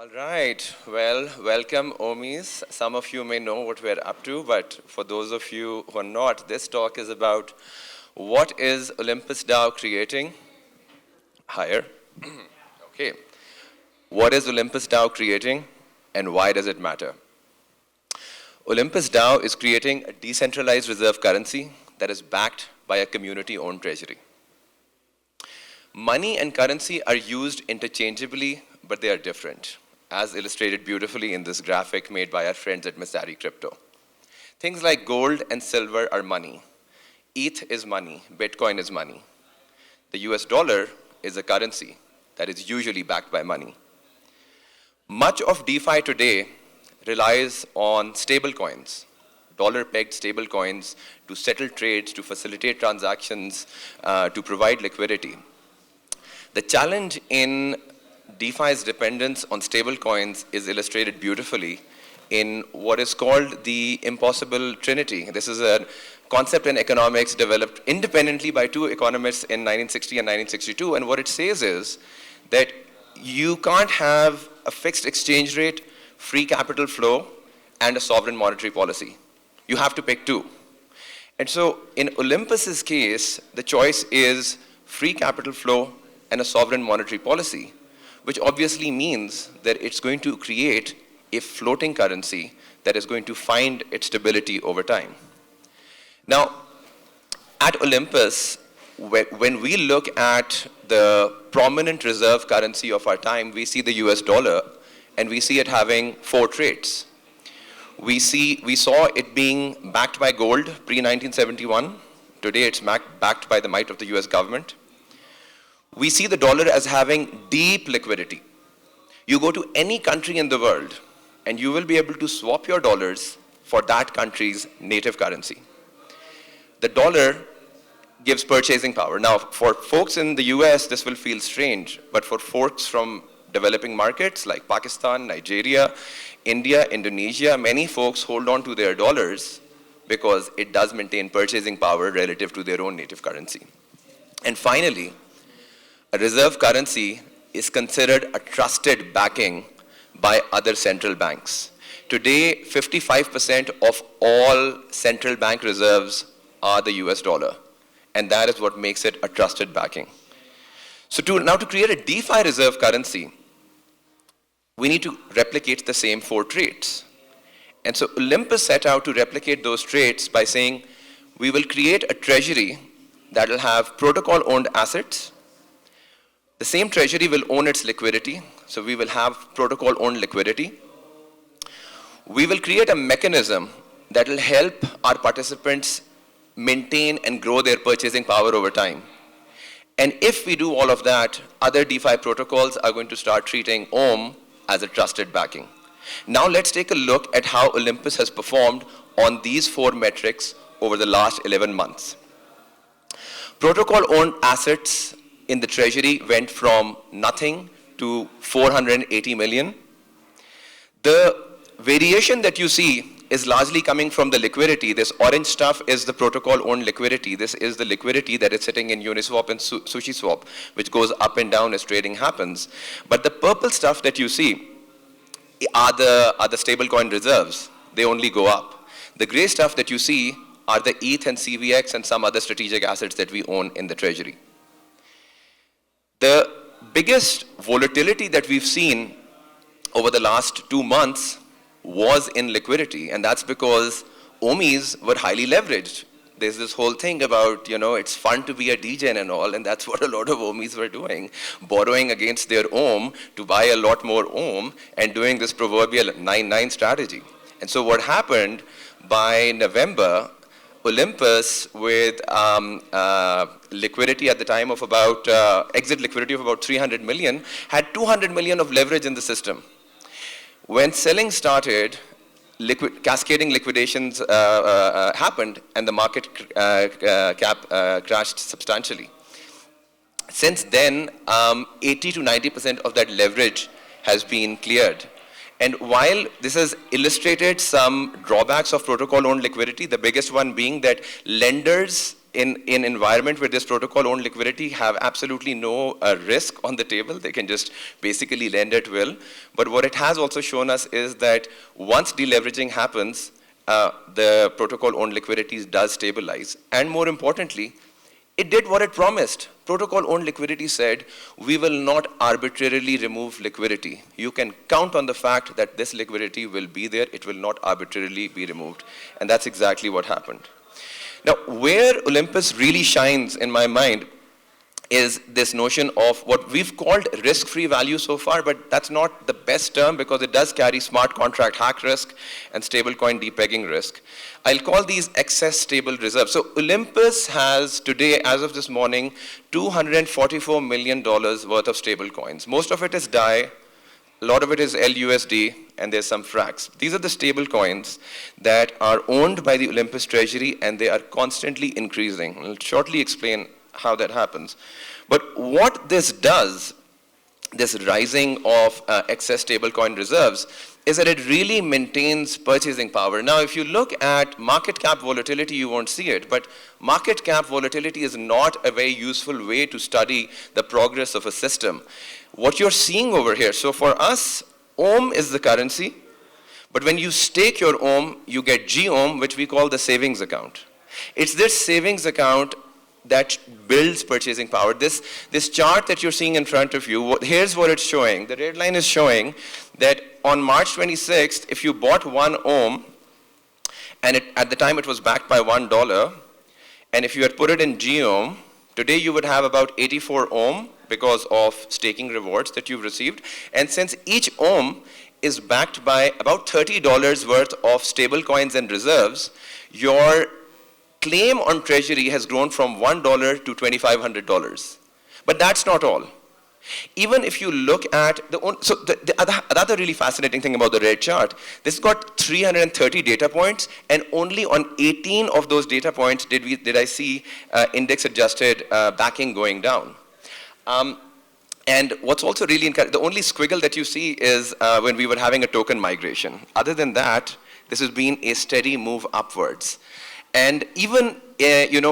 All right. Well, welcome, Omis. Some of you may know what we're up to, but for those of you who are not, this talk is about what is OlympusDAO creating? Higher. Okay. What is OlympusDAO creating, and why does it matter? OlympusDAO is creating a decentralized reserve currency that is backed by a community-owned treasury. Money and currency are used interchangeably, but they are different, as illustrated beautifully in this graphic made by our friends at Misari Crypto. Things like gold and silver are money. ETH is money. Bitcoin is money. The US dollar is a currency that is usually backed by money. Much of DeFi today relies on stablecoins, dollar-pegged stablecoins to settle trades, to facilitate transactions, to provide liquidity. The challenge in DeFi's dependence on stablecoins is illustrated beautifully in what is called the impossible trinity. This is a concept in economics developed independently by two economists in 1960 and 1962, and what it says is that you can't have a fixed exchange rate, free capital flow, and a sovereign monetary policy. You have to pick two. And so in Olympus's case, the choice is free capital flow and a sovereign monetary policy, which obviously means that it's going to create a floating currency that is going to find its stability over time. Now, at Olympus, when we look at the prominent reserve currency of our time, we see the US dollar, and we see it having four traits. We saw it being backed by gold pre-1971. Today it's backed by the might of the US government. We see the dollar as having deep liquidity. You go to any country in the world, and you will be able to swap your dollars for that country's native currency. The dollar gives purchasing power. Now, for folks in the US, this will feel strange, but for folks from developing markets like Pakistan, Nigeria, India, Indonesia, many folks hold on to their dollars because it does maintain purchasing power relative to their own native currency. And finally, a reserve currency is considered a trusted backing by other central banks. Today, 55% of all central bank reserves are the US dollar, and that is what makes it a trusted backing. So to create a DeFi reserve currency, we need to replicate the same four traits. And so Olympus set out to replicate those traits by saying, we will create a treasury that will have protocol-owned assets. The same treasury will own its liquidity, so we will have protocol-owned liquidity. We will create a mechanism that will help our participants maintain and grow their purchasing power over time. And if we do all of that, other DeFi protocols are going to start treating OM as a trusted backing. Now let's take a look at how Olympus has performed on these four metrics over the last 11 months. Protocol-owned assets in the treasury went from nothing to 480 million. The variation that you see is largely coming from the liquidity. This orange stuff is the protocol-owned liquidity. This is the liquidity that is sitting in Uniswap and SushiSwap, which goes up and down as trading happens. But the purple stuff that you see are the stablecoin reserves. They only go up. The gray stuff that you see are the ETH and CVX and some other strategic assets that we own in the treasury. The biggest volatility that we've seen over the last 2 months was in liquidity, and that's because OMIs were highly leveraged. There's this whole thing about, it's fun to be a degen and all, and that's what a lot of OMIs were doing, borrowing against their OM to buy a lot more OM and doing this proverbial 9-9 strategy. And so what happened by November, Olympus with liquidity at the time of about, exit liquidity of about 300 million, had 200 million of leverage in the system. When selling started, cascading liquidations happened and the market cap crashed substantially. Since then, 80 to 90% of that leverage has been cleared. And while this has illustrated some drawbacks of protocol-owned liquidity, the biggest one being that lenders in an environment where this protocol owned liquidity have absolutely no risk on the table. They can just basically lend at will. But what it has also shown us is that once deleveraging happens, the protocol owned liquidity does stabilize. And more importantly, it did what it promised. Protocol owned liquidity said, we will not arbitrarily remove liquidity. You can count on the fact that this liquidity will be there. It will not arbitrarily be removed. And that's exactly what happened. Now, where Olympus really shines in my mind is this notion of what we've called risk-free value so far, but that's not the best term because it does carry smart contract hack risk and stablecoin depegging risk. I'll call these excess stable reserves. So Olympus has today, as of this morning, $244 million worth of stablecoins. Most of it is DAI, a lot of it is LUSD, and there's some FRAX. These are the stable coins that are owned by the Olympus treasury, and they are constantly increasing. I'll shortly explain how that happens. But what this does, this rising of excess stablecoin reserves, is that it really maintains purchasing power. Now, if you look at market cap volatility, you won't see it, but market cap volatility is not a very useful way to study the progress of a system. What you're seeing over here, so for us, OHM is the currency, but when you stake your OHM, you get GOHM, which we call the savings account. It's this savings account that builds purchasing power. This chart that you're seeing in front of you, here's what it's showing. The red line is showing that on March 26th, if you bought one OHM, and at the time it was backed by $1, and if you had put it in GOHM, today you would have about 84 OHM because of staking rewards that you've received. And since each OHM is backed by about $30 worth of stable coins and reserves, your claim on treasury has grown from $1 to $2,500. But that's not all. Even if you look at the other really fascinating thing about the red chart, this has got 330 data points, and only on 18 of those data points did I see index adjusted backing going down. And what's also really the only squiggle that you see is when we were having a token migration. Other than that, this has been a steady move upwards. And even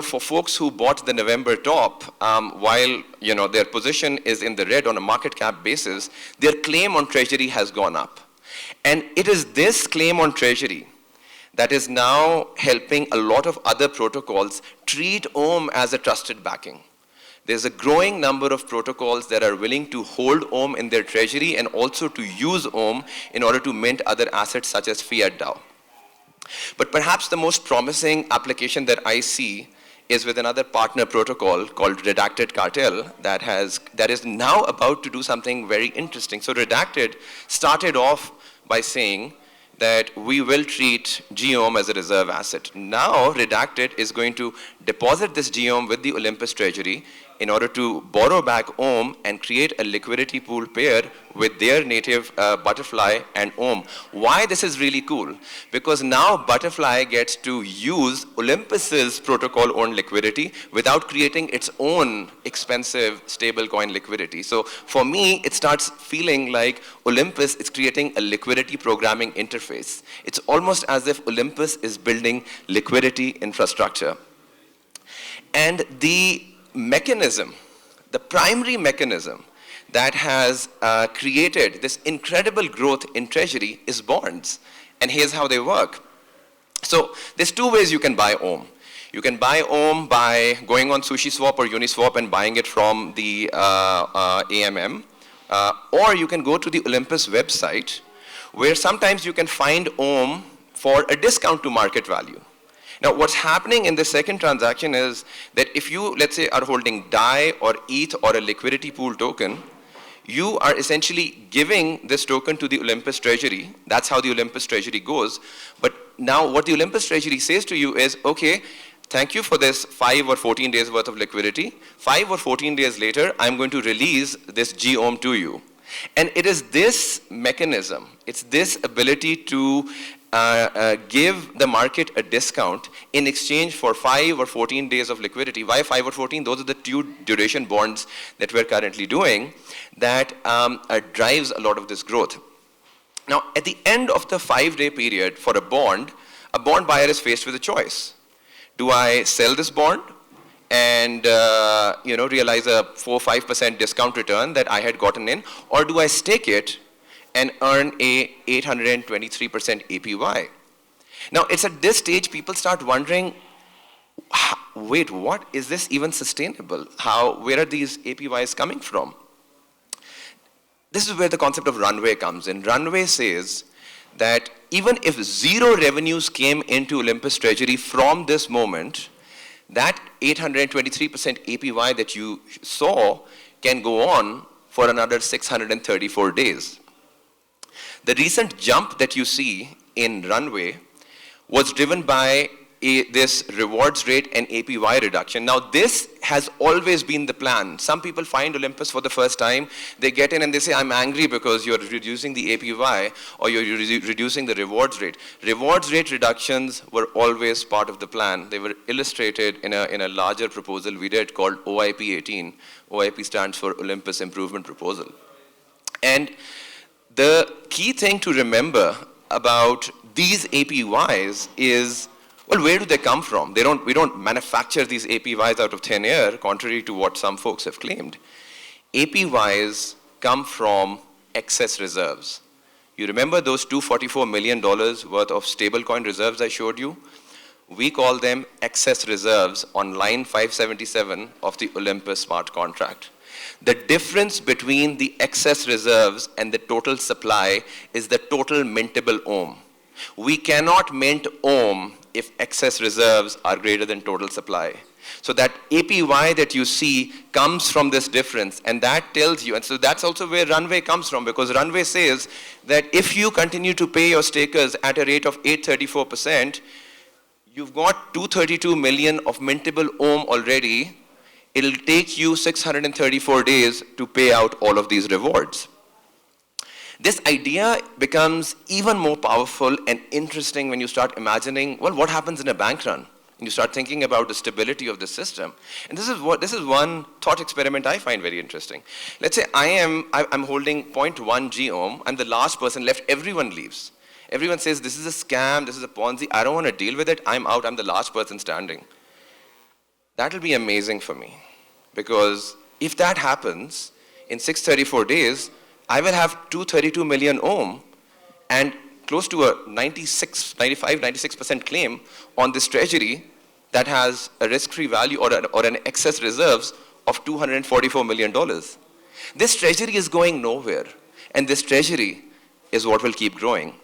for folks who bought the November top, while their position is in the red on a market cap basis, their claim on treasury has gone up. And it is this claim on treasury that is now helping a lot of other protocols treat OHM as a trusted backing. There's a growing number of protocols that are willing to hold OHM in their treasury and also to use OHM in order to mint other assets such as Fiat DAO. But perhaps the most promising application that I see is with another partner protocol called redacted cartel that is now about to do something very interesting. So redacted started off by saying that we will treat GOHM as a reserve asset. Now redacted is going to deposit this GOHM with the Olympus treasury in order to borrow back OHM and create a liquidity pool pair with their native Butterfly and OHM. Why this is really cool? Because now Butterfly gets to use Olympus's protocol-owned liquidity without creating its own expensive stablecoin liquidity. So for me, it starts feeling like Olympus is creating a liquidity programming interface. It's almost as if Olympus is building liquidity infrastructure. And the mechanism, the primary mechanism that has created this incredible growth in treasury is bonds. And here's how they work. So there's two ways you can buy OHM. You can buy OHM by going on SushiSwap or Uniswap and buying it from the AMM. Or you can go to the Olympus website where sometimes you can find OHM for a discount to market value. Now, what's happening in the second transaction is that if you, let's say, are holding DAI or ETH or a liquidity pool token, you are essentially giving this token to the Olympus treasury. That's how the Olympus treasury goes. But now what the Olympus treasury says to you is, okay, thank you for this 5 or 14 days worth of liquidity. 5 or 14 days later, I'm going to release this GOHM to you. And it is this mechanism, it's this ability to give the market a discount in exchange for 5 or 14 days of liquidity. Why 5 or 14? Those are the two duration bonds that we're currently doing that drives a lot of this growth. Now, at the end of the 5-day period for a bond buyer is faced with a choice. Do I sell this bond and realize a 4-5% discount return that I had gotten in, or do I stake it and earn a 823% APY? Now, it's at this stage people start wondering, wait, what is this even sustainable? Where are these APYs coming from? This is where the concept of Runway comes in. Runway says that even if zero revenues came into Olympus Treasury from this moment, that 823% APY that you saw can go on for another 634 days. The recent jump that you see in Runway was driven by this rewards rate and APY reduction. Now, this has always been the plan. Some people find Olympus for the first time. They get in and they say, I'm angry because you're reducing the APY or you're reducing the rewards rate. Rewards rate reductions were always part of the plan. They were illustrated in a larger proposal we did called OIP 18. OIP stands for Olympus Improvement Proposal. And the key thing to remember about these APYs is, well, where do they come from? We don't manufacture these APYs out of thin air, contrary to what some folks have claimed. APYs come from excess reserves. You remember those $244 million worth of stablecoin reserves I showed you? We call them excess reserves on line 577 of the Olympus smart contract. The difference between the excess reserves and the total supply is the total mintable ohm. We cannot mint ohm if excess reserves are greater than total supply. So that APY that you see comes from this difference, and that tells you, and so that's also where Runway comes from, because Runway says that if you continue to pay your stakers at a rate of 834%, you've got 232 million of mintable ohm already. It'll take you 634 days to pay out all of these rewards. This idea becomes even more powerful and interesting when you start imagining, well, what happens in a bank run? And you start thinking about the stability of the system. And this is one thought experiment I find very interesting. Let's say I'm holding 0.1 G ohm. I'm the last person left. Everyone leaves. Everyone says, this is a scam, this is a Ponzi. I don't want to deal with it. I'm out. I'm the last person standing. That'll be amazing for me. Because if that happens, in 634 days, I will have 232 million ohm and close to a 96% claim on this treasury that has a risk-free value or an excess reserves of $244 million. This treasury is going nowhere, and this treasury is what will keep growing.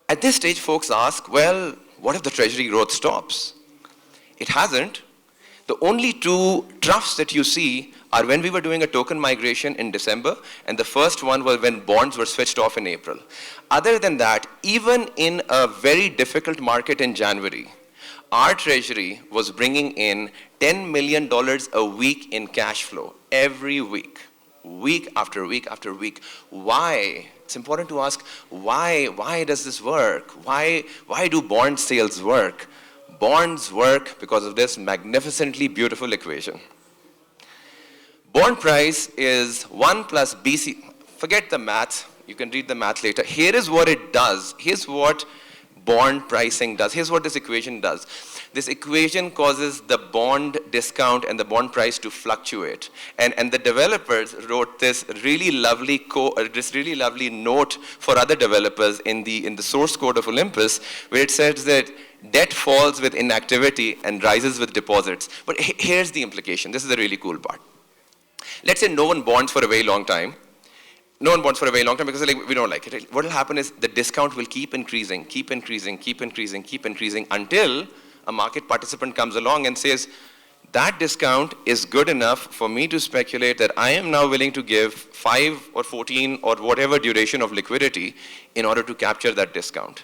At this stage, folks ask, well, what if the treasury growth stops? It hasn't. The only two troughs that you see are when we were doing a token migration in December, and the first one was when bonds were switched off in April. Other than that, even in a very difficult market in January, our treasury was bringing in $10 million a week in cash flow every week after week after week. Why? It's important to ask, why does this work? Why do bond sales work? Bonds work because of this magnificently beautiful equation. Bond price is 1 plus BC. Forget the math. You can read the math later. Here is what it does. Here's what bond pricing does. Here's what this equation does. This equation causes the bond discount and the bond price to fluctuate. And the developers wrote this really lovely note for other developers in the source code of Olympus, where it says that debt falls with inactivity and rises with deposits. But here's the implication. This is the really cool part. Let's say no one bonds for a very long time. No one bonds for a very long time because we don't like it. What will happen is the discount will keep increasing until a market participant comes along and says, that discount is good enough for me to speculate that I am now willing to give 5 or 14 or whatever duration of liquidity in order to capture that discount.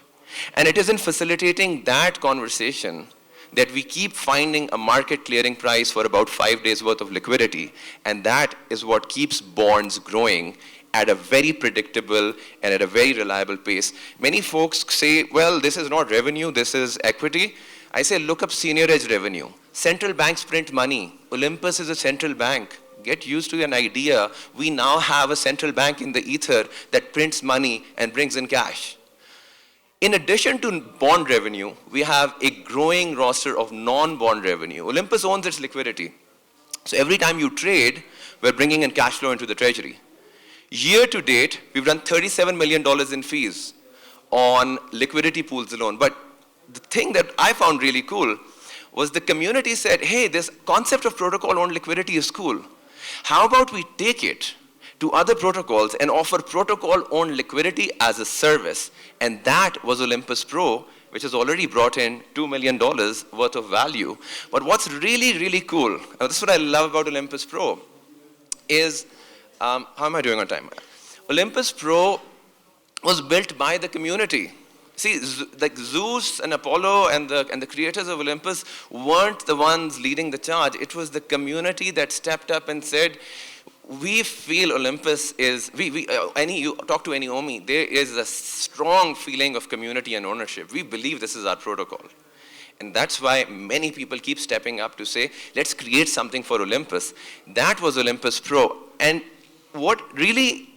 And it is in facilitating that conversation that we keep finding a market clearing price for about 5 days worth of liquidity. And that is what keeps bonds growing at a very predictable and at a very reliable pace. Many folks say, well, this is not revenue, this is equity. I say, look up senior edge revenue. Central banks print money. Olympus is a central bank. Get used to an idea. We now have a central bank in the ether that prints money and brings in cash. In addition to bond revenue, we have a growing roster of non-bond revenue. Olympus owns its liquidity. So every time you trade, we're bringing in cash flow into the treasury. Year to date, we've done $37 million in fees on liquidity pools alone. But the thing that I found really cool was the community said, hey, this concept of protocol-owned liquidity is cool. How about we take it to other protocols and offer protocol-owned liquidity as a service? And that was Olympus Pro, which has already brought in $2 million worth of value. But what's really, really cool, and this is what I love about Olympus Pro, is, how am I doing on time? Olympus Pro was built by the community. See, like Zeus and Apollo and the creators of Olympus weren't the ones leading the charge. It was the community that stepped up and said, we feel Olympus is, you talk to any OMI, there is a strong feeling of community and ownership. We believe this is our protocol. And that's why many people keep stepping up to say, let's create something for Olympus. That was Olympus Pro. And what really,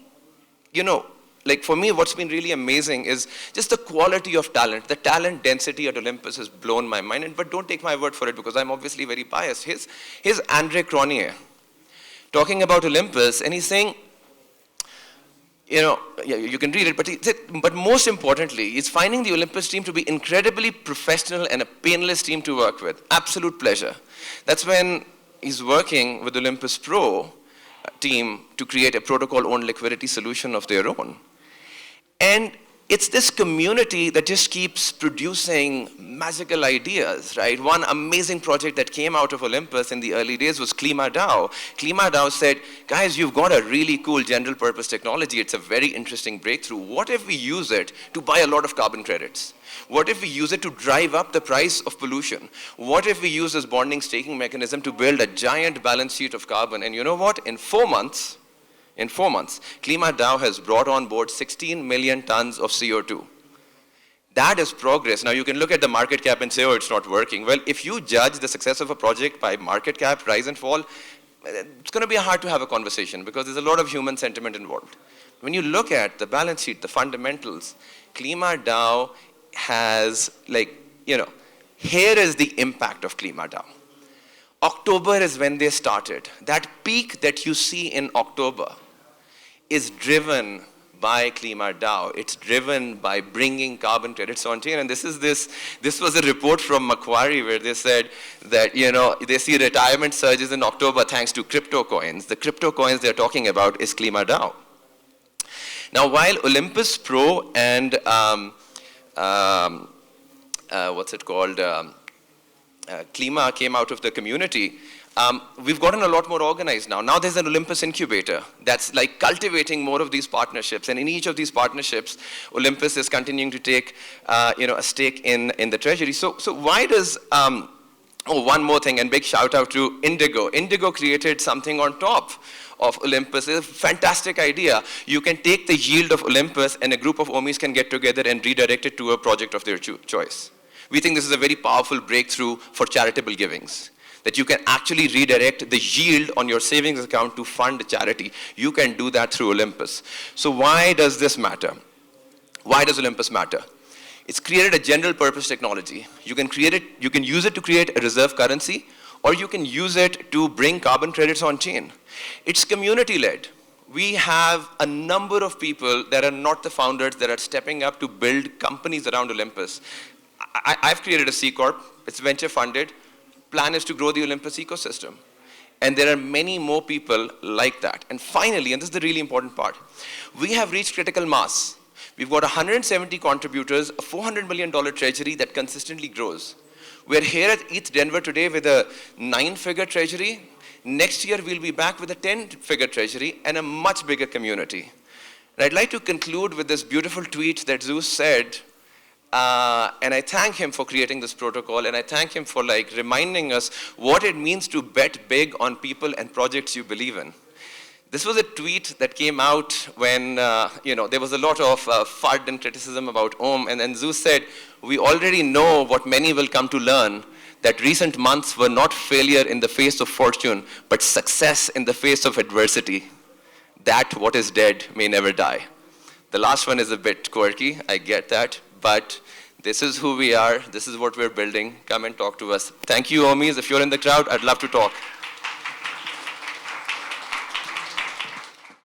like for me, what's been really amazing is just the quality of talent. The talent density at Olympus has blown my mind. But don't take my word for it because I'm obviously very biased. Here's Andre Cronje talking about Olympus, and he's saying, you can read it, but he said, but most importantly, he's finding the Olympus team to be incredibly professional and a painless team to work with. Absolute pleasure. That's when he's working with Olympus Pro team to create a protocol-owned liquidity solution of their own. And it's this community that just keeps producing magical ideas, right? One amazing project that came out of Olympus in the early days was Klima DAO. Klima DAO said, guys, you've got a really cool general purpose technology. It's a very interesting breakthrough. What if we use it to buy a lot of carbon credits? What if we use it to drive up the price of pollution? What if we use this bonding staking mechanism to build a giant balance sheet of carbon? And you know what? In 4 months, Klima DAO has brought on board 16 million tons of CO2. That is progress. Now you can look at the market cap and say, oh, it's not working. Well, if you judge the success of a project by market cap, rise and fall, it's going to be hard to have a conversation because there's a lot of human sentiment involved. When you look at the balance sheet, the fundamentals, Klima DAO has here is the impact of Klima DAO. October is when they started. That peak that you see in October is driven by Klima DAO. It's driven by bringing carbon credits on chain. And this was a report from Macquarie where they said that, they see retirement surges in October thanks to crypto coins. The crypto coins they're talking about is Klima DAO. Now, while Olympus Pro and, Klima came out of the community, we've gotten a lot more organized now. Now there's an Olympus incubator that's like cultivating more of these partnerships. And in each of these partnerships, Olympus is continuing to take a stake in the treasury. So why does, one more thing, and big shout out to Indigo. Indigo created something on top of Olympus. It's a fantastic idea. You can take the yield of Olympus and a group of OMIs can get together and redirect it to a project of their choice. We think this is a very powerful breakthrough for charitable givings, that you can actually redirect the yield on your savings account to fund a charity. You can do that through Olympus. So why does this matter? Why does Olympus matter? It's created a general purpose technology. You can use it to create a reserve currency, or you can use it to bring carbon credits on chain. It's community-led. We have a number of people that are not the founders that are stepping up to build companies around Olympus. I've created a C Corp. It's venture funded. Plan is to grow the Olympus ecosystem. And there are many more people like that. And finally, and this is the really important part, we have reached critical mass. We've got 170 contributors, a $400 million treasury that consistently grows. We're here at ETH Denver today with a 9-figure treasury. Next year, we'll be back with a 10-figure treasury and a much bigger community. And I'd like to conclude with this beautiful tweet that Zeus said, and I thank him for creating this protocol, and I thank him for reminding us what it means to bet big on people and projects you believe in. This was a tweet that came out when there was a lot of FUD and criticism about Om, and then Zeus said, we already know what many will come to learn, that recent months were not failure in the face of fortune, but success in the face of adversity. That what is dead may never die. The last one is a bit quirky, I get that, but this is who we are. This is what we're building. Come and talk to us. Thank you, homies. If you're in the crowd, I'd love to talk.